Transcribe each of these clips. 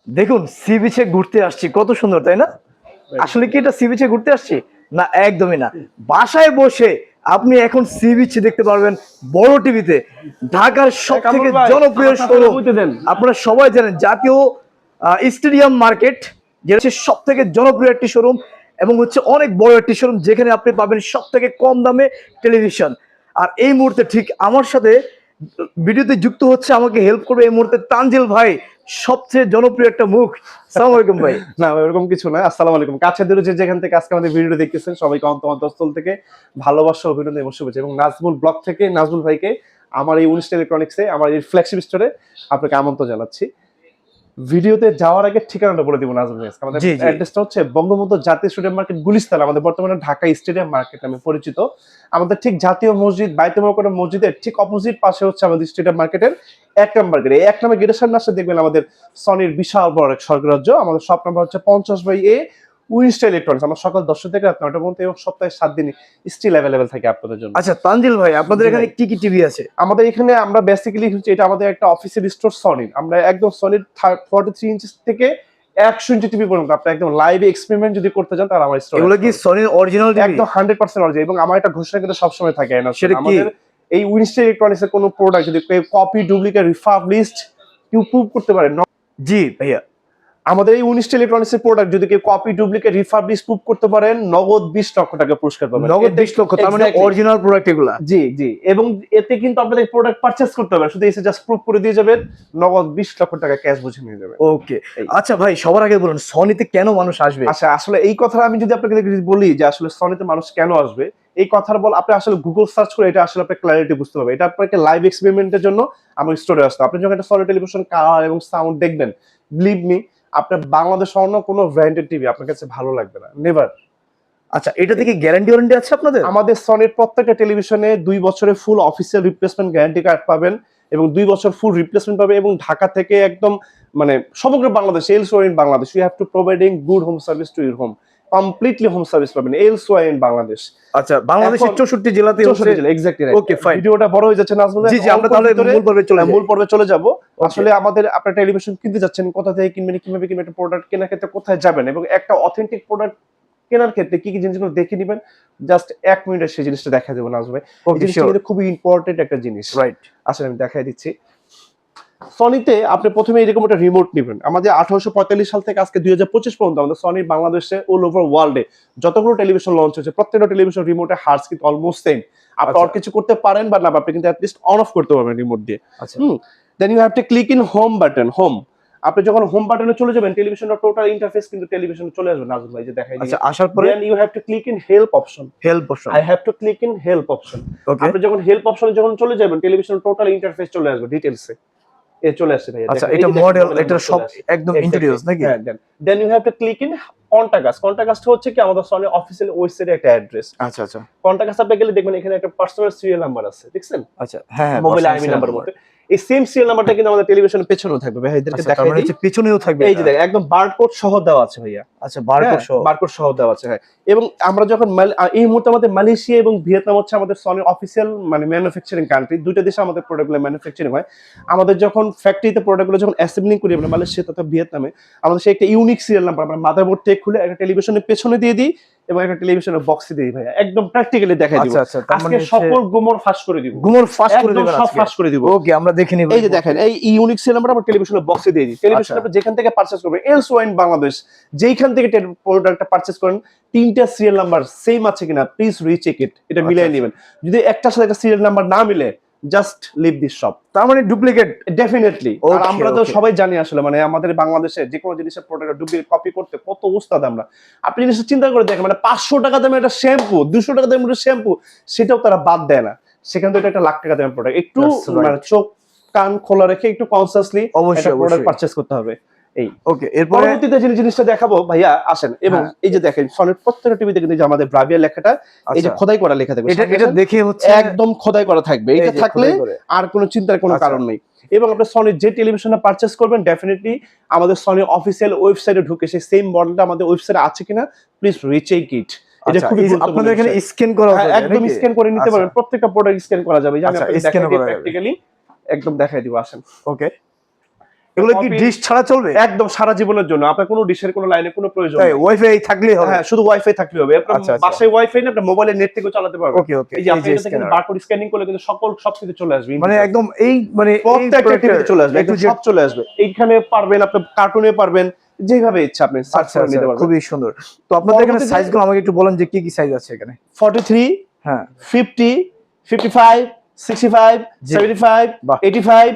দেখুন সি বিচে ঘুরতে আসছি, কত সুন্দর তাই না? আসলে কি এটা সি বিচে ঘুরতে আসছি? না, একদমই না। বাসায় বসে আপনি এখন সি বিচ দেখতে পারবেন বড় টিভিতে। ঢাকার সব থেকে জনপ্রিয় শোরুম, আপনারা সবাই জানেন, জাতীয় স্টেডিয়াম মার্কেট, যেটা হচ্ছে সব থেকে জনপ্রিয় একটি শোরুম এবং হচ্ছে অনেক বড় একটি শোরুম, যেখানে আপনি পাবেন সব থেকে কম দামে টেলিভিশন। আর এই মুহূর্তে ঠিক আমার সাথে ভিডিওতে যুক্ত হচ্ছে, আমাকে হেল্প করবে এই মুহূর্তে তানজিল ভাই, সবচেয়ে জনপ্রিয় একটা মুখ। আসসালামু আলাইকুম ভাই। না এরকম কিছু না। আসসালামু আলাইকুম। কাছে দূরে যে যেখান থেকে আজকে আমাদের ভিডিওটা দেখতেছেন সবাইকে অন্তঃস্থল থেকে ভালোবাসা, অভিনন্দন এবং শুভেচ্ছা। এবং নাজমুল ব্লগ থেকে নাজমুল ভাইকে আমার এই 19 ইলেকট্রনিক্সে, আমার এই ফ্ল্যাগশিপ স্টোরে আপনাকে আমন্ত্রণ জানাচ্ছি। ভিডিওতে যাওয়ার আগে ঠিকানাটা বলে দিব নাজমুল ভাই। আমাদের অ্যাড্রেসটা হচ্ছে বঙ্গবন্ধু জাতীয় স্টেডিয়াম মার্কেট, গুলিস্তান। আমাদের বর্তমানে ঢাকা স্টেডিয়াম মার্কেট নামে পরিচিত। আমাদের ঠিক জাতীয় মসজিদ, বাইতুল মোকাররম মসজিদের ঠিক অপোজিট পাশে হচ্ছে আমাদের স্টেডিয়াম মার্কেটের 1 নম্বর গেট। এই 1 নম্বর গেটের সামনে আসলে দেখবেন আমাদের সনির বিশাল বড় এক স্বর্গরাজ্য। আমাদের শপ নাম্বার হচ্ছে 50/A, উইনস্টার ইলেকট্রনিক্স। আমরা সকাল 10টা থেকে রাত 9টা পর্যন্ত এবং সপ্তাহে 7 দিন স্টিল অ্যাভেলেবেল থাকে আপনাদের জন্য। আচ্ছা তানজিল ভাই, আপনাদের এখানে কি কি টিভি আছে? আমাদের এখানে আমরা বেসিক্যালি হচ্ছে এটা আমাদের একটা অফিসিয়াল স্টোর সনির। আমরা একদম সনির 43 ইঞ্চি থেকে 100 ইঞ্চি টিভি পর্যন্ত আপনি একদম লাইভ এক্সপেরিমেন্ট যদি করতে চান তাহলে আমার স্টোর। এগুলো কি সনির অরিজিনাল টিভি? একদম 100% অরিজিনাল। এবং আমার একটা ঘোষণা কিন্তু সবসময় থাকে না, সেটা কি? আমাদের এই উইনস্টার ইলেকট্রনিক্স এর কোনো প্রোডাক্ট যদি কেউ কপি, ডুপ্লিকেট, রিফাবলিশড কেউ প্রুভ করতে পারে না। জি ভাইয়া, আমাদের এই উইনস্টার ইলেকট্রনিক্স এর প্রোডাক্ট যদি কেউ কপি, ডুপ্লিকেট, রিফাবলিশ প্রুভ করতে পারেন, নগদ 20 লক্ষ টাকা পুরস্কার পাবেন। নগদ 20 লক্ষ, তার মানে অরিজিনাল প্রোডাক্ট এগুলা? জি জি। এবং এতে কিন্তু আপনাদের প্রোডাক্ট পারচেজ করতে হবে, শুধু এসে জাস্ট প্রুভ করে দিয়ে যাবেন, নগদ 20 লক্ষ টাকা ক্যাশ বুঝে নিয়ে যাবেন। ওকে। আচ্ছা ভাই, সবার আগে বলুন সনিতে কেন মানুষ আসবে? আচ্ছা, আসলে এই কথাটা আমি যদি আপনাকে বলি যে আসলে সনিতে মানুষ কেন আসবে, এই কথার বল আপনি আসলে গুগল সার্চ করে এটা আসলে আপনি ক্ল্যারিটি বুঝতে পারবেন। এটা আপনাকে লাইভ এক্সপেরিমেন্টের জন্য আমার স্টোরে আসতে। আপনি যখন একটা সনি টেলিভিশন কালার এবং সাউন্ড দেখবেন, বিলিভ মি, আপনার বাংলাদেশ অন্য কোনো ব্র্যান্ডেড টিভি আপনার কাছে ভালো লাগবে না, নেভার। আচ্ছা, এটা থেকে গ্যারান্টি ওয়ারেন্টি আছে আপনাদের? আমাদের সনির প্রত্যেকটা টেলিভিশনে 2 বছরের ফুল অফিসিয়াল রিপ্লেসমেন্ট গ্যারান্টি কার্ড পাবেন এবং 2 বছর ফুল রিপ্লেসমেন্ট পাবেন। এবং ঢাকা থেকে একদম মানে সমগ্র Bangladesh, elsewhere in Bangladesh, you have to providing good home service to your home. Completely home service পাবেন এলসওয়ার ইন বাংলাদেশ। আচ্ছা, বাংলাদেশের 64 জেলাতে? 64 জেলা, এক্স্যাক্টলি রাইট। Okay fine. ভিডিওটা বড় হয়ে যাচ্ছে নাজমুল। জি জি, আমরা তাহলে মূল পর্বে চলে যাব। আসলে আমাদের আপনার টেলিভিশন কিনতে যাচ্ছেন, কোথা থেকে কিনবেন, কিভাবে কিনবেন, একটা প্রোডাক্ট কেনার ক্ষেত্রে কোথায় যাবেন এবং একটা অথেন্টিক প্রোডাক্ট কেনার ক্ষেত্রে কি কি জিনিসগুলো দেখে নেবেন, জাস্ট 1 মিনিটে সেই জিনিসটা দেখাই দেবো নাজমুল ভাই। এই জিনিসটা কিন্তু খুবই ইম্পর্টেন্ট একটা জিনিস, রাইট? আসলে আমি দেখাই দিচ্ছি। সনিতে আপনি প্রথমে এরকম একটা রিমোট নেবেন। আমাদের 1845 সাল থেকে আজকে 2025 পর্যন্ত আমাদের সনির বাংলাদেশে অল ওভার ওয়ার্ল্ডে যতগুলো টেলিভিশন লঞ্চ হয়েছে, প্রত্যেকটা টেলিভিশন রিমোটের হার্স কিন্তু অলমোস্ট সেম। আপনি আর কিছু করতে পারেন বা না, আপনি কিন্তু অ্যাটলিস্ট অন অফ করতে পারবেন রিমোট দিয়ে। Then you have to click in home button, home. আপনি যখন হোম বাটনে চলে যাবেন, টেলিভিশনের টোটাল ইন্টারফেস কিন্তু টেলিভিশনে চলে আসবে নাজমুল ভাই, যে দেখাই দিই। আচ্ছা, আসার পরে then you have to click in help option, help option. I have to click in help option. আপনি যখন হেল্প অপশনে যখন চলে যাবেন, টেলিভিশনের টোটাল ইন্টারফেস চলে আসবে ডিটেইলসে। এ চলে আসছে ভাই। আচ্ছা, এটা মডেল, এটা সব একদম ইন্ট্রোডিউস নাকি? হ্যাঁ, then you have to click in contact. Contact হচ্ছে কি আমাদের সনি অফিসিয়াল ওয়েবসাইটে একটা অ্যাড্রেস। আচ্ছা আচ্ছা। কন্টাক্ট আপনি গেলে দেখবেন এখানে একটা পার্সোনাল সিরিয়াল নাম্বার আছে, দেখছেন? আচ্ছা, হ্যাঁ হ্যাঁ, মোবাইল আইডি নাম্বার মতো এই সেম সিরিয়াল নাম্বারটা কিন্তু আমাদের টেলিভিশনের পেছনেও থাকবে ভাই, এদেরকে দেখাই দিই। মানে পেছনেও থাকবে? এই যে দেখেন, একদম বারকোড সহ দেওয়া আছে ভাইয়া। আচ্ছা, বারকোড সহ? বারকোড সহ দেওয়া আছে, হ্যাঁ। এবং আমরা যখন এই মুহূর্তে আমাদের মালয়েশিয়া এবং ভিয়েতনাম হচ্ছে আমাদের সনি অফিসিয়াল মানে ম্যানুফ্যাকচারিং কান্ট্রি। দুইটা দেশে আমাদের প্রোডাক্টগুলো ম্যানুফ্যাকচারিং হয়। আমাদের যখন ফ্যাক্টরিতে প্রোডাক্টগুলো যখন অ্যাসেম্বলিং করি আমরা মালয়েশিয়া তথা ভিয়েতনামে, আমাদের সেই একটা ইউনিক সিরিয়াল নাম্বার আমরা মাদারবোর্ড থেকে খুলে একটা টেলিভিশনের পেছনে দিয়ে দিই এবং একটা টেলিভিশনের বক্সে দিই ভাইয়া। একদম প্র্যাকটিক্যালি দেখাই দিব। আজকে সকল গুমর ফাঁস করে দিব, গুমর ফাঁস করে দিব, সব ফাঁস করে দিব। ওকে, আমরা দেখে নিব। এই যে দেখেন, এই ইউনিক সিরিয়াল নাম্বার আমরা টেলিভিশনের বক্সে দিয়ে দিই। টেলিভিশন আপনি যেখান থেকে পারচেজ করবেন, এলসওয়ার ইন বাংলাদেশ যেইখান থেকে প্রোডাক্টটা পারচেজ করেন, 3টা সিরিয়াল নাম্বার সেম আছে কিনা প্লিজ রিচেক ইট, এটা মিলাই নেবেন। যদি একটার সাথে একটা সিরিয়াল নাম্বার না মিলে, জাস্ট লিভ দিস শপ। তার মানে ডুপ্লিকেট ডেফিনেটলি। আর আমরা তো সবাই জানি আসলে মানে আমাদের বাংলাদেশে যে কোনো জিনিসের প্রোডাক্ট ডুপ্লিকেট কপি করতে কত উস্তাদ আমরা। আপনি জিনিসটা চিন্তা করে দেখেন, মানে 500 টাকা দামের একটা শ্যাম্পু, 200 টাকা দামের একটা শ্যাম্পু, সেটাও তারা বাদ দেয় না। সেখান থেকে একটা লাখ টাকা দামের প্রোডাক্ট। একটু মানে চোখ কান খোলা রেখে একটু কনসিয়াসলি অবশ্যই প্রোডাক্ট পারচেজ করতে হবে। এই ওকে, এরপর পরবর্তীতে যে জিনিসটা দেখাবো ভাইয়া, আসেন। এবং এই যে দেখেন সনির প্রত্যেকটা টিভিতে কিন্তু আমাদের ব্রাভিয়া লেখাটা এই যে খোদাই করা লেখা থাকবে, এটা দেখে হচ্ছে একদম খোদাই করা থাকবে। এটা থাকলে আর কোনো চিন্তার কোনো কারণ নেই। এবং আপনি সনির যে টেলিভিশনটা পারচেজ করবেন, ডেফিনেটলি আমাদের সনির অফিসিয়াল ওয়েবসাইটে ঢুকে সেই সেম মডেলটা আমাদের ওয়েবসাইটে আছে কিনা প্লিজ রিচেক ইট। এটা খুবই আপনাদের এখানে স্ক্যান করা হবে, একদম স্ক্যান করে নিতে পারবেন। প্রত্যেকটা প্রোডাক্ট স্ক্যান করা যাবে, জানেন? আপনি স্ক্যান প্র্যাকটিক্যালি একদম দেখাই দিব, আসেন। ওকে, এগুলো কি ডিশ ছাড়া চলবে? একদম সারা জীবনের জন্য, আপনার কোনো ডিশের কোনো লাইনে কোনো প্রয়োজন নেই। ওয়াইফাই থাকলেই হবে? হ্যাঁ, শুধু ওয়াইফাই থাকলে হবে। আপনার আচ্ছা, আচ্ছা। বাসায় ওয়াইফাই না, আপনার মোবাইলের নেট থেকেও চালাতে পারবেন। ওকে, ওকে। এই যে আপনি এই যে এটা থেকে scanner। বারকোড স্ক্যানিং করলে কিন্তু সবকিছু চলে আসবে। মানে একদম মানে প্রত্যেকটা টিভিতে চলে আসবে, একদম সব চলে আসবে। এইখানে পারবেন, আপনি কার্টুনে পারবেন, যেভাবে ইচ্ছা আপনি সার্চ আচ্ছা, করে আচ্ছা, নিতে পারবেন। খুবই সুন্দর। তো আপনাদের এখানে পরবর্তীতে- সাইজগুলো আমাকে একটু বলেন যে কি কি সাইজ আছে এখানে? 43, হ্যাঁ, 50, 55, 65, জি। 75, বাহ। 85,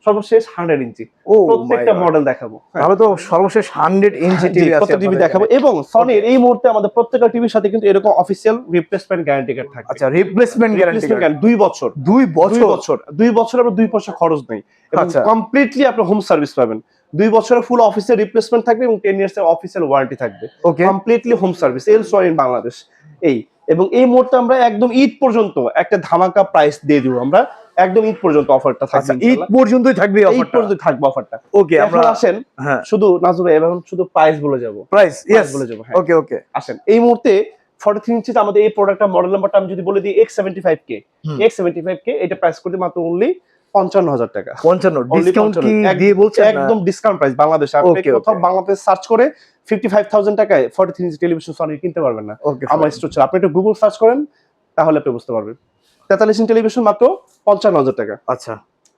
সর্বশেষ 100 ইঞ্চি। ও প্রত্যেকটা মডেল দেখাবো। তাহলে তো সর্বশেষ 100 ইঞ্চি টিভি আছে প্রত্যেকটা টিভি আপনাদের দেখাবো। এখানে। এবং সনির এই মুহূর্তে আমাদের প্রত্যেকটা টিভির সাথে কিন্তু এরকম অফিসিয়াল রিপ্লেসমেন্ট গ্যারান্টি কার্ড থাকবে। আচ্ছা, রিপ্লেসমেন্ট গ্যারান্টি 2 বছর। 2 2 বছর। বছর 2 বছর আপনার 2 পয়সা খরচ নেই এবং আচ্ছা। কমপ্লিটলি আপনি হোম সার্ভিস পাবেন। 2 বছরের ফুল অফিসিয়াল রিপ্লেসমেন্ট থাকবে এবং 10 ইয়ার্স এর অফিসিয়াল ওয়ারেন্টি থাকবে। Okay. Completely home service, elsewhere in Bangladesh. এই এবং এই মুহূর্তে আমরা একদম ঈদ পর্যন্ত একটা ধামাকা প্রাইস দিয়ে দিব। আমরা একদম ঈদ পর্যন্ত অফারটা থাকবে। আচ্ছা, ঈদ পর্যন্তই থাকবে এই ঈদ অফারটা? পর্যন্ত থাকবে অফারটা। ওকে, এখন আমরা আসেন হ্যাঁ, শুধু নাজু ভাই এখন শুধু প্রাইস বলে যাব। প্রাইস ইয়েস বলে যাব। হ্যাঁ, ওকে, ওকে। আসেন এই মুহূর্তে 43 ইঞ্চিতে আমাদের এই প্রোডাক্টটা মডেল নাম্বারটা আমি যদি বলে দিই X75K, X75K এটা প্রাইস করতে মাত্র অনলি 55,000 টাকা। 55 Only ডিসকাউন্ট কি 55 দিয়ে বলছেন? একদম ডিসকাউন্ট প্রাইস বাংলাদেশে। আপনি Okay, কোথাও okay. বাংলাদেশ সার্চ করে 55,000 টাকায় 43 ইঞ্চি টেলিভিশন সনি কিনতে পারবেন না। ওকে, আমার স্টোর ছাড়া আপনি একটু গুগল সার্চ করেন তাহলে আপনি বুঝতে পারবেন। 43 ইঞ্চি টেলিভিশন মাত্র 55,000 টাকা। আচ্ছা,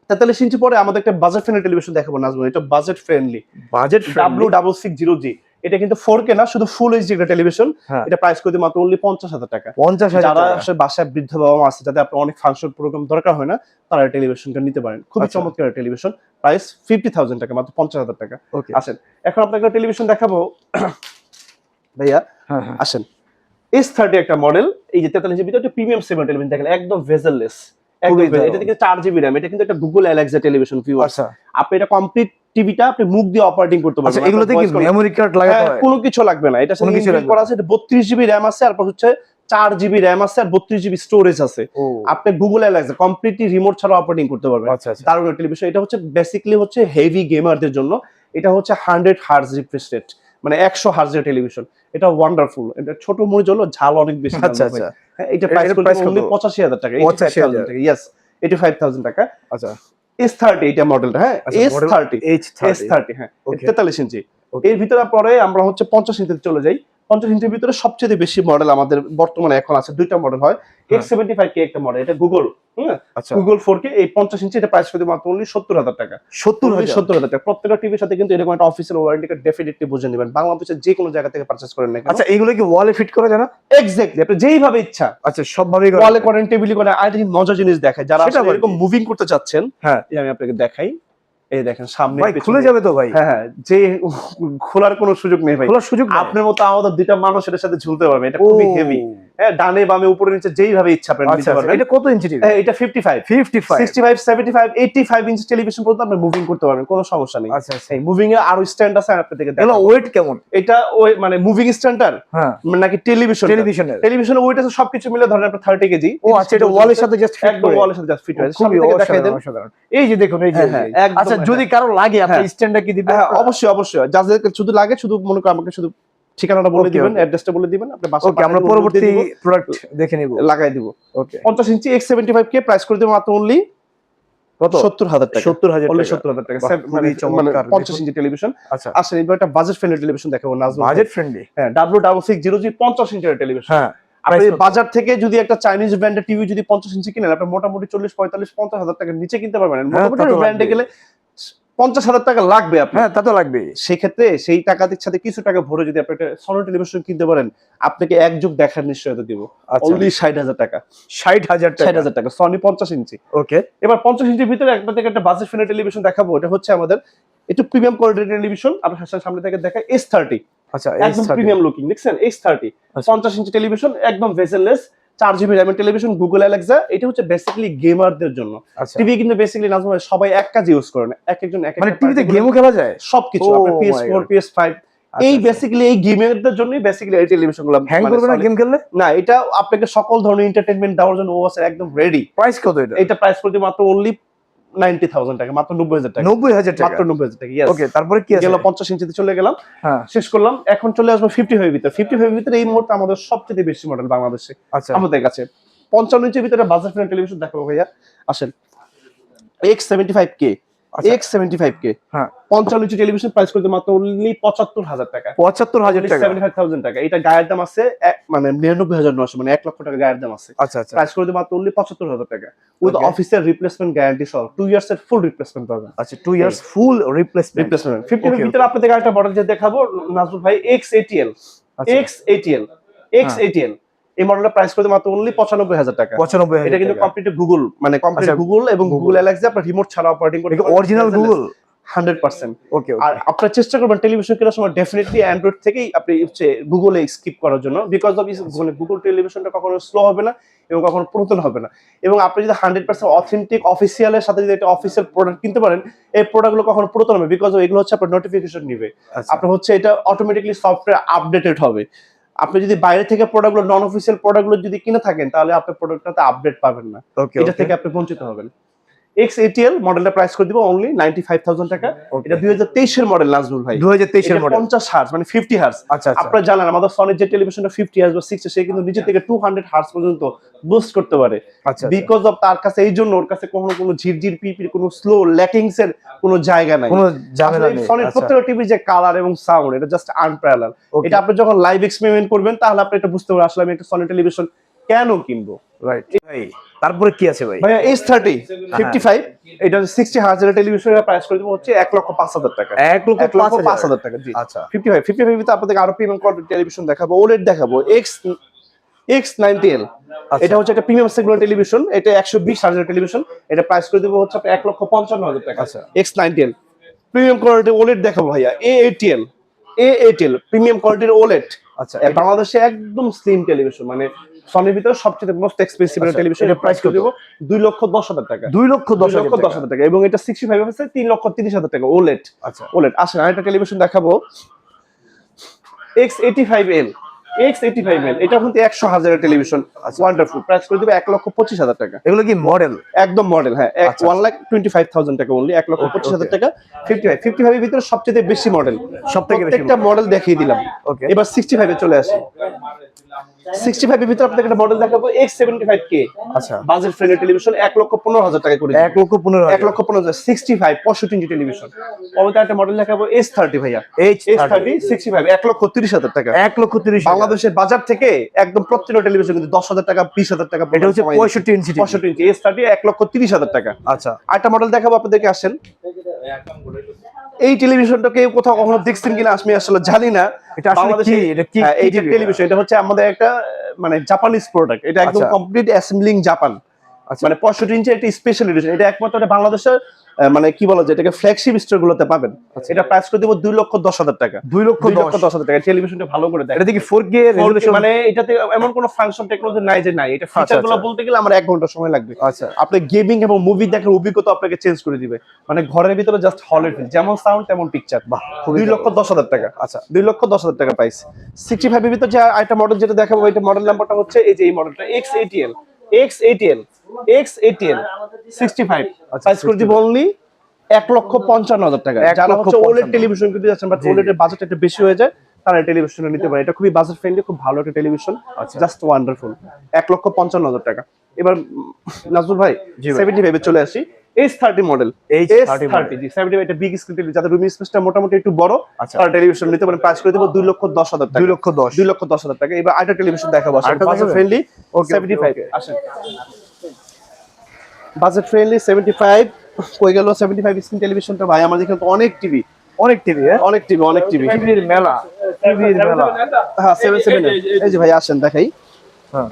43 ইঞ্চি পরে আমাদের একটা বাজেট ফ্রেন্ডলি টেলিভিশন দেখাবো নাজমুল। এটা budget friendly budget friendly W660G। এটা কিন্তু 4K না, শুধু ফুল এইচডি একটা টেলিভিশন। হ্যাঁ। এটা প্রাইস করতে মাত্র অনলি 50,000 টাকা। 50,000 যারা টাকা। আসলে বাসায় বৃদ্ধ বাবা মা আছে, যাদের আপনার অনেক ফাংশন প্রোগ্রাম দরকার হয় না, তারা এই টেলিভিশনটা নিতে পারেন। খুবই আচ্ছা। চমৎকার টেলিভিশন। প্রাইস 50,000 টাকা, মাত্র 50,000 টাকা। ওকে, আসেন এখন আপনাকে একটা টেলিভিশন দেখাবো ভাইয়া। হ্যাঁ, হ্যাঁ, আসেন S30 একটা মডেল, এই যে 43 জিবি একটা প্রিমিয়াম সেগমেন্ট টেলিভিশন দেখেন, একদম ভেজেললেস। একদম খুবই দারুণ। এটা থেকে 4 জিবি RAM। এটা কিন্তু একটা গুগল অ্যালেক্সা টেলিভিশন ভিউয়ার্স। আচ্ছা, আপনি এটা কমপ্লিট টিভিটা আপনি মুখ দিয়ে অপারেটিং করতে আচ্ছা, পারবেন। এগুলোতে কি মেমরি কার্ড লাগাতে হয়? কোনো কিছু লাগবে না। এটা কোনো কিছু ইনবিল্ট লাগবে করা না। আছে। এটা 32 জিবি RAM আছে, আর হচ্ছে 4 জিবি RAM আছে, আর 32 জিবি স্টোরেজ আছে। ও আপনি গুগল অ্যালেক্সা কমপ্লিটলি রিমোট ছাড়া অপারেটিং করতে পারবেন। আচ্ছা, আচ্ছা। দারুণ টেলিভিশন। এটা হচ্ছে বেসিক্যালি হচ্ছে হেভি গেমারদের জন্য। এটা হচ্ছে 100 হার্জ রিফ্রেশ রেট, মানে 100 হার্জের টেলিভিশন। এটা ওয়ান্ডারফুল। এটা ছোট মরিচ হলো, ঝাল অনেক বেশি। আচ্ছা, আচ্ছা। হ্যাঁ, এটা প্রাইস এটার করতে price কত? only 85,000 টাকা। 85,000 টাকা। ইয়েস, 85,000 টাকা। আচ্ছা, S30 এটা মডেলটা। হ্যাঁ, আচ্ছা, model S30 H30 S30 হ্যাঁ, Okay. 43 ইঞ্চি। Okay. এর ভিতরে পরে আমরা হচ্ছে 50 ইঞ্চিতে চলে যাই। 50 ইঞ্চির ভিতরে সবচেয়ে বেশি মডেল আমাদের বর্তমানে এখন আছে, দুইটা মডেল হয়। হ্যাঁ। X75K একটা মডেল, এটা গুগল। হ্যাঁ, আচ্ছা, গুগল 4K। এই 50 ইঞ্চি এটা প্রাইস করতে মাত্র only 70,000 টাকা। 70,000 70,000 টাকা। প্রত্যেকটা টিভির সাথে কিন্তু এরকম একটা অফিসিয়াল ওয়ারেন্টি কার্ড ডেফিনেটলি বুঝে নেবেন। বাংলাদেশের যে কোনো জায়গা থেকে পারচেজ করেন না কেন। আচ্ছা, এগুলো কি ওয়ালে ফিট করা যায় না? এক্স্যাক্টলি, আপনি যেইভাবে ইচ্ছা আচ্ছা, সব ভাবেই করা ওয়ালে যায়। করেন, টেবিলে করেন। আর একটা মজার জিনিস দেখায়, যারা সেটা আসলে আবার এরকম কি? মুভিং করতে চাচ্ছেন, হ্যাঁ, এই আমি আপনাকে দেখাই। এই দেখেন সামনে ভাই পেছনে। খুলে যাবে তো ভাই? হ্যাঁ, হ্যাঁ, যে খোলার কোনো সুযোগ নেই ভাই। খোলার সুযোগ নেই? আপনার মতো আমাদের দুইটা মানুষ এটার সাথে ঝুলতে পারবে। এটা ও, খুবই হেভি। হ্যাঁ, ডানে বামে উপরে নিচে যেইভাবে ইচ্ছা আপনি আচ্ছা, নিতে আচ্ছা। পারবেন। এটা কত ইঞ্চি টিভি? হ্যাঁ, এটা 55, 55 65, 75, 85 ইঞ্চি টেলিভিশন পর্যন্ত আপনি মুভিং করতে পারবেন, কোনো সমস্যা নেই। আচ্ছা, আচ্ছা। এই মুভিং এ আরো স্ট্যান্ড আছে, আমি আপনাদেরকে এগুলো দেখাবো। ওয়েট কেমন? এটা ওই মানে মুভিং স্ট্যান্ডার হ্যাঁ, নাকি টেলিভিশন? টেলিভিশনের। টেলিভিশনের ওয়েট আছে সবকিছু মিলে ধরেন আপনার 30 কেজি। ও আচ্ছা, এটা ওয়ালের সাথে জাস্ট ফিট একদম করে? ওয়ালের সাথে জাস্ট ফিট হয়েছে। খুবই সামনে থেকে দেখাই দেন। অসাধারণ, অসাধারণ। এই যে দেখুন, এই যে হ্যাঁ, হ্যাঁ, একদম, আচ্ছা, হ্যাঁ। যদি কারো লাগে আপনি হ্যাঁ। স্ট্যান্ডটা কি দিবেন? হ্যাঁ, অবশ্যই অবশ্যই। যাদের শুধু লাগে শুধু মনে করেন আমাকে শুধু ঠিকানাটা বলে Okay, দিবেন, okay. অ্যাড্রেসটা বলে দিবেন, আপনি বাসা ওকে, আমরা পরবর্তী প্রোডাক্ট দেখে নিব। লাগাই দিব। ওকে, 50 ইঞ্চি X75K প্রাইস করে দেব মাত্র অনলি কত? 70,000 টাকা। 70,000 অনলি টাকা। 70,000 টাকা। বাহ, খুবই মানে চমৎকার। 50 ইঞ্চি টেলিভিশন। আচ্ছা, আসেন এবার একটা বাজেট ফ্রেন্ডলি টেলিভিশন দেখাবো নাজমুল। Budget friendly. হ্যাঁ, W660G 50 ইঞ্চির টেলিভিশন। হ্যাঁ, আপনি price কত? বাজার থেকে যদি একটা চাইনিজ ব্র্যান্ডের টিভি যদি 50 ইঞ্চি কিনেন, আপনি মোটামুটি 40, 45, 50,000 টাকার নিচে কিনতে পারবেন। হ্যাঁ, মোটামুটি তা তো ব্র্যান্ডে লাগবেই। গেলে 50,000 টাকা লাগবে আপনার। হ্যাঁ, তা তো লাগবে। সেক্ষেত্রে সেই টাকার সাথে কিছু টাকা ভরে যদি আপনি একটা সনি টেলিভিশন কিনতে পারেন, আপনাকে এক যুগ দেখার নিশ্চয়তা দিব। আচ্ছা, অনলি 60,000 টাকা। 60,000 টাকা। 60,000 টাকা সনি 50 ইঞ্চি। ওকে, এবার 50 ইঞ্চির ভিতরে আপনাদেরকে একটা বাজেট ফ্রেন্ডলি টেলিভিশন দেখাবো। এটা হচ্ছে আমাদের একটু প্রিমিয়াম কোয়ালিটির টেলিভিশন। আপনার সামনে থেকে দেখাই S30। আচ্ছা, একদম S30 প্রিমিয়াম লুকিং, দেখছেন S30 আচ্ছা। 50 ইঞ্চি টেলিভিশন, একদম ভেসেললেস, 4 জিবি RAM এর টেলিভিশন, গুগল অ্যালেক্সা। এটা হচ্ছে বেসিক্যালি গেমারদের জন্য। আচ্ছা, টিভি কিন্তু বেসিক্যালি নাজমুল ভাই সবাই এক কাজ ইউজ করে না, এক একজন এক মানে একটা টিভিতে particular- গেমও খেলা যায়? সবকিছু Oh আপনার my PS4, God. PS5 এই আচ্ছা, বেসিক্যালি এই গেমারদের জন্যই বেসিক্যালি এই টেলিভিশনগুলো হ্যাং করবে না গেম খেললে? না, এটা আপনাকে সকল ধরনের এন্টারটেইনমেন্ট দেওয়ার জন্য ও আছে একদম রেডি। প্রাইস কত এটা? এটা প্রাইস করতে মাত্র অনলি 90,000 টাকা, মাত্র 90,000 টাকা। 90,000 টাকা। মাত্র 90,000 টাকা। ইয়েস। ওকে, তারপরে কি আছে? গেল 50 ইঞ্চিতে চলে গেলাম, হ্যাঁ, শেষ করলাম। এখন চলে আসবো 55 এর ভিতরে। 55 এর ভিতরে এই মুহূর্তে আমাদের সবচেয়ে বেশি মডেল বাংলাদেশে আচ্ছা, আমাদের কাছে 55 ইঞ্চির ভিতরে বাজার ফ্রেন্ড টেলিভিশন দেখাবো ভাইয়া। আসেন X75K। X75K হ্যাঁ 55 ইঞ্চি টেলিভিশন প্রাইস করতে মাত্র অনলি 75,000 টাকা, ৭৫,০০০ টাকা। 75,000 টাকা। এটা গায়ের দাম আছে মানে 99,900, মানে 1 লক্ষ টাকা গায়ের দাম আছে। আচ্ছা আচ্ছা প্রাইস করতে মাত্র অনলি 75,000 টাকা with Okay. Official replacement guarantee সহ 2 ইয়ার্স এর ফুল রিপ্লেসমেন্ট পাবেন। আচ্ছা 2 ইয়ার্স ফুল রিপ্লেসমেন্ট। 50 এর ভিতরে আপনাদের আরেকটা মডেল যে দেখাবো নাজমুল ভাই, X80L। X80L এই মডেলটা প্রাইস করতে মাত্র অনলি 95,000 টাকা। 95,০০০ এটা কিন্তু কমপ্লিট গুগল, মানে কমপ্লিট আচ্ছা। গুগল এবং গুগল অ্যালেক্সা আপনার রিমোট ছাড়া অপারেটিং করতে পারবেন। Original Google. 100%। ওকে আর আপনারা চেষ্টা করবেন টেলিভিশন কেনার সময় ডেফিনেটলি অ্যান্ড্রয়েড থেকেই আপনি হচ্ছে গুগলে স্কিপ করার জন্য, বিকজ অফ গুগল টেলিভিশনটা কখনো স্লো হবে না এবং কখনো পুরাতন হবে না। এবং আপনি যদি 100% অথেন্টিক অফিসিয়ালের সাথে যদি একটা অফিসিয়াল প্রোডাক্ট কিনতে পারেন, এই প্রোডাক্টগুলো কখনো পুরাতন হবে, বিকজ এগুলো হচ্ছে আপনার নোটিফিকেশন নিবে, আপনার হচ্ছে এটা অটোমেটিকলি সফটওয়্যার আপডেটেড হবে। আপনি যদি বাইরে থেকে প্রোডাক্টগুলো নন অফিসিয়াল প্রোডাক্টগুলো যদি কিনে থাকেন, তাহলে আপনি প্রোডাক্টটাতে আপডেট পাবেন না, ওকে এটা থেকে আপনি বঞ্চিত হবেন। X80L মডেলটা প্রাইস করে দিব অনলি 95,000 টাকা। এটা 2023 এর মডেল নাজমুল ভাই, 2023 এর মডেল। 50 হার্জ মানে 50 হার্জ। আচ্ছা আচ্ছা আপনারা জানেন আমাদের সনির যে টেলিভিশনটা 50 হার্জ বা 60, সে কিন্তু নিচে থেকে 200 হার্জ পর্যন্ত বুস্ট করতে পারে, আচ্ছা বিকজ অফ তার কাছে এই জন্য ওর কাছে কোনো ঝিরঝির পিপির কোনো স্লো ল্যাকিংস এর কোনো জায়গা নাই, কোনো ঝামেলা নেই। সনির প্রত্যেকটা টিভির যে কালার এবং সাউন্ড, এটা জাস্ট আনপ্যারালাল। Okay. এটা আপনি যখন লাইভ এক্সপেরিমেন্ট করবেন তাহলে আপনি এটা বুঝতে পারবেন আসলে আমি একটা সনি টেলিভিশন কেন কিনবো। রাইট ভাই, তারপরে কি আছে ভাই? ভাইয়া S30 55, এটা 60 হার্জের টেলিভিশনের প্রাইস করে দেবো হচ্ছে 1,05,000 টাকা। 1,05,000 টাকা জি। আচ্ছা 55 ভিতরে আপনাদের আরো প্রিমিয়াম কোয়ালিটি টেলিভিশন দেখাবো, OLED দেখাবো। X90L এটা হচ্ছে একটা প্রিমিয়াম সেগমেন্ট টেলিভিশন, এটা 120 হার্জের টেলিভিশন, এটা প্রাইস করে দেবো হচ্ছে 1,55,000 টাকা। আচ্ছা। X90L প্রিমিয়াম কোয়ালিটি OLED দেখাবো ভাইয়া। A80L প্রিমিয়াম কোয়ালিটির OLED। আচ্ছা বাংলাদেশে একদম স্লিম টেলিভিশন, মানে সনির ভিতরে সবচেয়ে মোস্ট এক্সপেন্সিভ টেলিভিশন, এটা প্রাইস করে দেবো 2,10,000 টাকা। 2,10,000 টাকা। এবং এটা 65 আছে 3,30,000 টাকা OLED। আচ্ছা OLED আসেন আরেকটা টেলিভিশন দেখাবো, X85L এটা কিন্তু 100 হাজারের টেলিভিশন, ওয়ান্ডারফুল, প্রাইস করে দেবো 1,25,000 টাকা। এগুলো কি মডেল? একদম মডেল, হ্যাঁ 1,25,000 টাকা অনলি, 1,25,000 টাকা। 55 এর ভিতরে সবচেয়ে বেশি মডেল, সবথেকে বেশি প্রত্যেকটা মডেল দেখিয়ে দিলাম। ওকে এবার 65 এ চলে আসি। 65 এর ভিতরে আপনাদের একটা মডেল দেখাবো X75K। আচ্ছা বাজেট ফ্রেন্ডলি টেলিভিশন 1,15,000 টাকা করে, 1,15,000 1,15,000 65 65 ইঞ্চি টেলিভিশন। পরবর্তী একটা মডেল দেখাবো S30 ভাইয়া, S30 65 1,30,000 টাকা। 1,30,000 বাংলাদেশের বাজার থেকে একদম প্রত্যেকটা টেলিভিশন কিন্তু 10,000 টাকা 20,000 টাকা, এটা হচ্ছে 65 ইঞ্চি 65 ইঞ্চি S30 1,30,000 টাকা। আচ্ছা আরেকটা মডেল দেখাবো আপনাদেরকে, আসেন। এই টেলিভিশনটা কেউ কোথাও কখনো দেখছেন কিনা আমি আসলে জানি না। এটা আসলে কি? এটা কি এই যে টেলিভিশন, এটা হচ্ছে আমাদের একটা মানে জাপানিজ প্রোডাক্ট, এটা একদম আচ্ছা। কমপ্লিট অ্যাসেম্বলিং জাপান, আচ্ছা মানে 65 ইঞ্চি একটা স্পেশাল এডিশন। এটা একমাত্র বাংলাদেশের মানে কি বলা যায় এটাকে ফ্ল্যাগশিপ স্টোর গুলোতে পাবেন। এটা প্রাইস করে দেব 2,10,000 টাকা। 2,10,000 টাকা। টেলিভিশনটা ভালো করে দেখেন, এটা দেখি 4K রেজোলিউশন, মানে এটাতে এমন কোনো ফাংশন টেকনোলজি নাই যে নাই, এটা ফিচারগুলো বলতে গেলে আমার 1 ঘন্টা সময় লাগবে। আচ্ছা আপনি গেমিং এবং মুভি দেখার অভিজ্ঞতা আপনাকে চেঞ্জ করে দিবে, মানে ঘরের ভিতরে জাস্ট হলের ফিল, যেমন সাউন্ড তেমন পিকচার। বাহ 2,10,000 টাকা। আচ্ছা 2,10,000 টাকা প্রাইস। 65 এর ভিতরে যে আরেকটা মডেল যেটা দেখাবো, এটা মডেল নাম্বারটা হচ্ছে এই যে এই মডেলটা X80L 65 প্রাইস করে দিব অনলি 1,55,000 টাকা। যারা হচ্ছে OLED টেলিভিশন কিনতে যাচ্ছেন বাট OLED এর বাজেট একটু বেশি হয়ে যায়, তারা টেলিভিশনটা নিতে পারে। এটা খুবই বাজেট ফ্রেন্ডলি, খুব ভালো একটা টেলিভিশন, জাস্ট ওয়ান্ডারফুল, 1,55,000 টাকা। এবার নাজমুল ভাই 75 এ চলে আসি। S30 মডেল, S30 জি 75, এটা বিগ স্ক্রিন টেলিভিশন, যাদের রুম স্পেসটা মোটামুটি একটু বড় তারা টেলিভিশন নিতে পারেন। প্রাইস করে দেব 2,10,000 টাকা। 2,10,000 টাকা। এবার আরেকটা টেলিভিশন দেখাবো, বাজেট ফ্রেন্ডলি 75 আসেন। বাজেট ফ্রেন্ডলি 75 কই গেল? 75 স্ক্রিন টেলিভিশনটা ভাই আমাদের এখানে তো অনেক টিভি, অনেক টিভি, অনেক টিভি টিভির মেলা, টিভির মেলা। হ্যাঁ 77 এই যে ভাই আসেন দেখাই। হ্যাঁ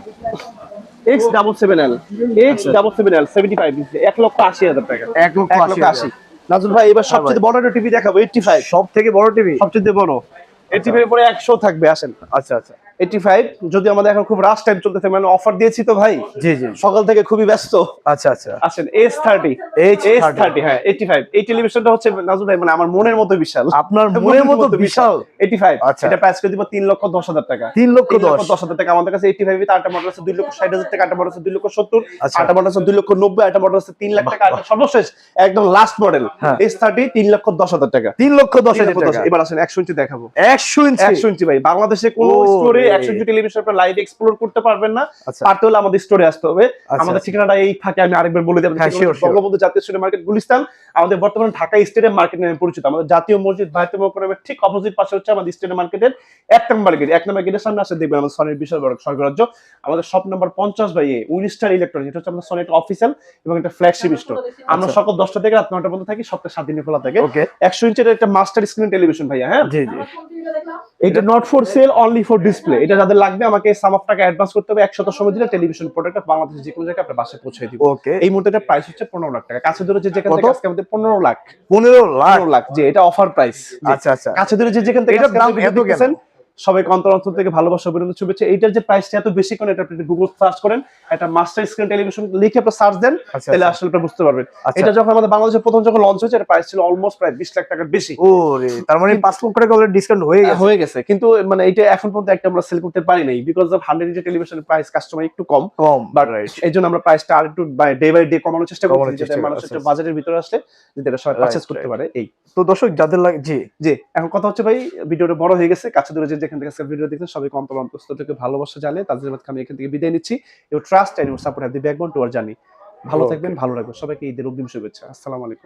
X77L 75 1,80,000 টাকা। 1,80,000 নাজুল ভাই এবার সবচেয়ে বড় একটা টিভি দেখাবো, 85 সব থেকে বড় টিভি, সবচেয়ে বড়। এই টিভির উপরে 100 থাকবে, আসেন। আচ্ছা আচ্ছা 85, যদি আমাদের এখন খুব রাশ টাইম চলতেছে, মানে অফার দিয়েছি তো ভাই, জি জি সকাল থেকে খুবই ব্যস্ত। আচ্ছা আচ্ছা আসেন S30 হ্যাঁ 85। এই টেলিভিশনটা হচ্ছে নাজুল ভাই মানে আমার মনের মতো বিশাল, আপনার মনের মতো বিশাল। 85 আচ্ছা এটা প্রাইস করে দিব 3,10,000 টাকা। 3,10,000 টাকা। আমাদের কাছে 85 এর আরেকটা মডেল আছে 2,60,000 টাকা, আরেকটা মডেল আছে 2,70,000, আচ্ছা। আরেকটা মডেল আছে 2,90,000, আরেকটা মডেল আছে 3 লাখ টাকা, আর সর্বশেষ একদম লাস্ট মডেল হ্যাঁ। S30 3,10,000 টাকা। 3,10,000 টাকা। এবার আসেন 100 ইঞ্চি দেখাবো। 100 ইঞ্চি 100 ইঞ্চি ভাই বাংলাদেশে কোন ওরে স্টোরে 100 টেলিভিশন আপনারা লাইভ এক্সপ্লোর করতে পারবেন না, আচ্ছা পারতে হলে আমাদের স্টোরে আসতে হবে। আচ্ছা, আমাদের আচ্ছা। ঠিকানাটা এই থাকে, আমি আরেকবার বলে দিই। হ্যাঁ, sure, sure. বঙ্গবন্ধু জাতীয় স্টেডিয়াম মার্কেট গুলিস্তান, আমাদের বর্তমানে ঢাকা স্টেডিয়াম মার্কেট নামে পরিচিত। আমাদের জাতীয় মসজিদ ভারতীয় মোকরমের ঠিক অপোজিট পাশে হচ্ছে আমাদের স্টেডিয়াম মার্কেটের 1 নম্বর গেট। 1 নম্বর গেটের সামনে আসলে দেখবেন আমাদের সনির বিশাল বড় স্বর্গরাজ্য। আমাদের shop number 50/A, Winstar electronics. এটা হচ্ছে আমাদের সনির একটা অফিসিয়াল এবং একটা ফ্ল্যাগশিপ স্টোর। আমরা আচ্ছা। সকাল 10টা থেকে রাত 9টা পর্যন্ত থাকি, সপ্তাহে 7 দিন খোলা থাকে। ওকে 100 ইঞ্চের একটা মাস্টার স্ক্রিন টেলিভিশন ভাইয়া, হ্যাঁ জি জি এটা not for sale, only for display. এটা যাদের লাগবে আমাকে সাম অফ টাকা অ্যাডভান্স করতে হবে, 100 সময় দিলে টেলিভিশন প্রোডাক্ট বাংলাদেশের যে কোনো জায়গায় আপনার বাসায় পৌঁছে দিব। ওকে এই মুহূর্তে এটা প্রাইস হচ্ছে 15 লাখ টাকা। কাছে ধরে যে যেখান কত? থেকে আজকে আমাদের 15 লাখ 15 লাখ 15 লাখ, যে এটা অফার প্রাইস। আচ্ছা আচ্ছা কাছে ধরে যে যেখান থেকে এটার আজকে দাম আপনি ভিডিও এত কেন? দেখতেছেন, সবাইকে অন্তর থেকে ভালোবাসা অভিনন্দন শুভেচ্ছা। এইটার যে প্রাইসটা এত বেশি, কোন এটা আপনি গুগল সার্চ করেন, একটা মাস্টার স্ক্রিন টেলিভিশন লিখে আপনি সার্চ দেন, আচ্ছা, তাহলে আচ্ছা। আসলে আপনি বুঝতে পারবেন। আচ্ছা। এটা যখন আমাদের বাংলাদেশে প্রথম যখন লঞ্চ হয়েছে, এটা প্রাইস ছিল অলমোস্ট প্রায় 20 লাখ টাকার বেশি। ওরে তার মানে 5 লক্ষ টাকা অলরেডি ডিসকাউন্ট হয়ে গেছে। হয়ে গেছে, কিন্তু মানে এটা এখন পর্যন্ত একটা আমরা সেল করতে পারি নাই, বিকজ অফ 100 ইঞ্চি টেলিভিশনের প্রাইস কাস্টমার একটু কম, কম বাট রাইট এই জন্য আমরা প্রাইসটা আর একটু ডে বাই ডে কমানোর চেষ্টা কমানোর করছি, চেষ্টা যাতে করি, মানুষ আচ্ছা, একটু আচ্ছা। বাজারের ভিতরে আসলে যাতে এটা সবাই Right, পারচেজ করতে right. পারে। এই তো দর্শক যাদের লাগে জি যে এখন কথা হচ্ছে ভাই, ভিডিওটা বড় হয়ে গেছে, কাছে দূরে যে যেখান থেকে আজকে ভিডিও দেখছেন সবাইকে অন্তর থেকে ভালোবাসা জানিয়ে তাদের মাধ্যমে আমি এখান থেকে বিদায় নিচ্ছি। You trust and you support have the backbone to our journey. ভালো Okay. থাকবেন, ভালো রাখবেন সবাইকে। ঈদের অগ্রিম শুভেচ্ছা। আসসালামু আলাইকুম।